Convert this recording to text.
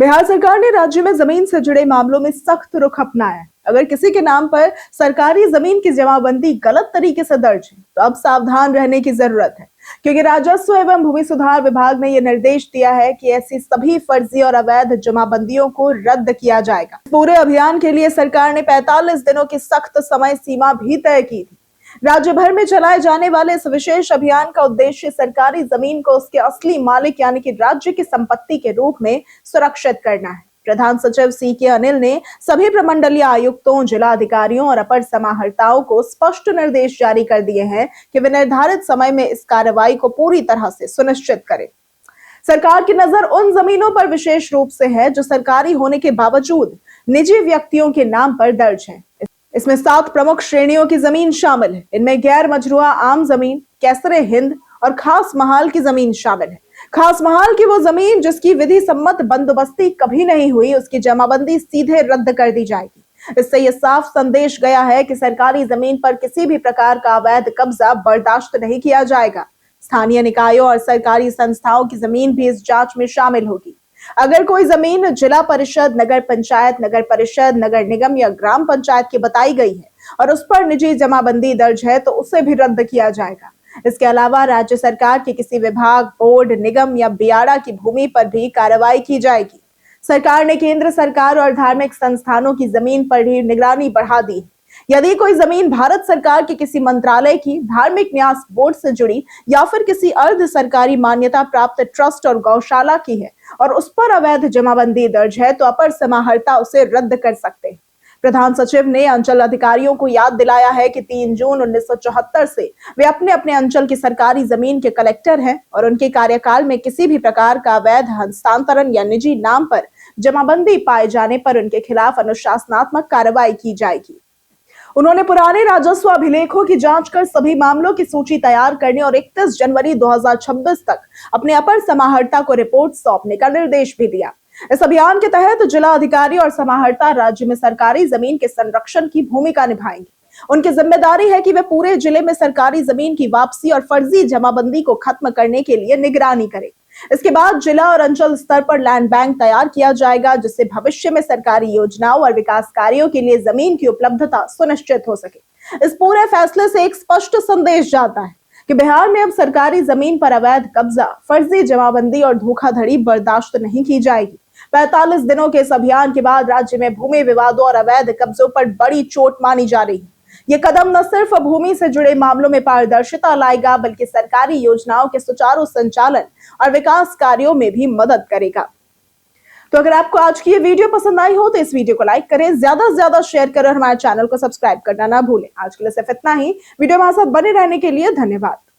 बिहार सरकार ने राज्य में जमीन से जुड़े मामलों में सख्त रुख अपनाया है। अगर किसी के नाम पर सरकारी जमीन की जमाबंदी गलत तरीके से दर्ज है तो अब सावधान रहने की जरूरत है, क्योंकि राजस्व एवं भूमि सुधार विभाग ने यह निर्देश दिया है कि ऐसी सभी फर्जी और अवैध जमाबंदियों को रद्द किया जाएगा। पूरे अभियान के लिए सरकार ने 45 दिनों की सख्त समय सीमा भी तय की थी। राज्य भर में चलाए जाने वाले इस विशेष अभियान का उद्देश्य सरकारी जमीन को उसके असली मालिक यानी कि राज्य की संपत्ति के रूप में सुरक्षित करना है। प्रधान सचिव CK अनिल ने सभी प्रमंडलीय आयुक्तों, जिला अधिकारियों और अपर समाहर्ताओं को स्पष्ट निर्देश जारी कर दिए हैं कि वे निर्धारित समय में इस कार्रवाई को पूरी तरह से सुनिश्चित करें। सरकार की नजर उन जमीनों पर विशेष रूप से है जो सरकारी होने के बावजूद निजी व्यक्तियों के नाम पर दर्ज है। इसमें 7 प्रमुख श्रेणियों की जमीन शामिल है। इनमें गैर मजरूआ आम जमीन, कैसरे हिंद और खास महाल की जमीन शामिल है। खास महाल की वो जमीन जिसकी विधि सम्मत बंदोबस्ती कभी नहीं हुई, उसकी जमाबंदी सीधे रद्द कर दी जाएगी। इससे यह साफ संदेश गया है कि सरकारी जमीन पर किसी भी प्रकार का अवैध कब्जा बर्दाश्त नहीं किया जाएगा। स्थानीय निकायों और सरकारी संस्थाओं की जमीन भी इस जांच में शामिल होगी। अगर कोई जमीन जिला परिषद, नगर पंचायत, नगर परिषद, नगर निगम या ग्राम पंचायत की बताई गई है और उस पर निजी जमाबंदी दर्ज है तो उसे भी रद्द किया जाएगा। इसके अलावा राज्य सरकार के किसी विभाग, बोर्ड, निगम या बियाड़ा की भूमि पर भी कार्रवाई की जाएगी। सरकार ने केंद्र सरकार और धार्मिक संस्थानों की जमीन पर भी निगरानी बढ़ा दी है। यदि कोई जमीन भारत सरकार के किसी मंत्रालय की, धार्मिक न्यास बोर्ड से जुड़ी या फिर किसी अर्ध सरकारी मान्यता प्राप्त ट्रस्ट और गौशाला की है और उस पर अवैध जमाबंदी दर्ज है तो अपर समाहर्ता उसे रद्द कर सकते हैं। प्रधान सचिव ने अंचल अधिकारियों को याद दिलाया है कि 3 जून 1974 से वे अपने अपने अंचल की सरकारी जमीन के कलेक्टर हैं और उनके कार्यकाल में किसी भी प्रकार का अवैध हस्तांतरण या निजी नाम पर जमाबंदी पाए जाने पर उनके खिलाफ अनुशासनात्मक कार्रवाई की जाएगी। उन्होंने पुराने राजस्व अभिलेखों की जांच कर सभी मामलों की सूची तैयार करने और 31 जनवरी 2026 तक अपने अपर समाहर्ता को रिपोर्ट सौंपने का निर्देश भी दिया। इस अभियान के तहत जिला अधिकारी और समाहर्ता राज्य में सरकारी जमीन के संरक्षण की भूमिका निभाएंगे। उनकी जिम्मेदारी है कि वे पूरे जिले में सरकारी जमीन की वापसी और फर्जी जमाबंदी को खत्म करने के लिए निगरानी करें। इसके बाद जिला और अंचल स्तर पर लैंड बैंक तैयार किया जाएगा, जिससे भविष्य में सरकारी योजनाओं और विकास कार्यों के लिए जमीन की उपलब्धता सुनिश्चित हो सके। इस पूरे फैसले से एक स्पष्ट संदेश जाता है कि बिहार में अब सरकारी जमीन पर अवैध कब्जा, फर्जी जमाबंदी और धोखाधड़ी बर्दाश्त नहीं की जाएगी। 45 दिनों के इस अभियान के बाद राज्य में भूमि विवादों और अवैध कब्जों पर बड़ी चोट मानी जा रही है। ये कदम न सिर्फ भूमि से जुड़े मामलों में पारदर्शिता लाएगा, बल्कि सरकारी योजनाओं के सुचारू संचालन और विकास कार्यों में भी मदद करेगा। तो अगर आपको आज की ये वीडियो पसंद आई हो तो इस वीडियो को लाइक करें, ज्यादा से ज्यादा शेयर करें और हमारे चैनल को सब्सक्राइब करना ना भूलें। आज के लिए सिर्फ इतना ही। वीडियो में हमारे साथ बने रहने के लिए धन्यवाद।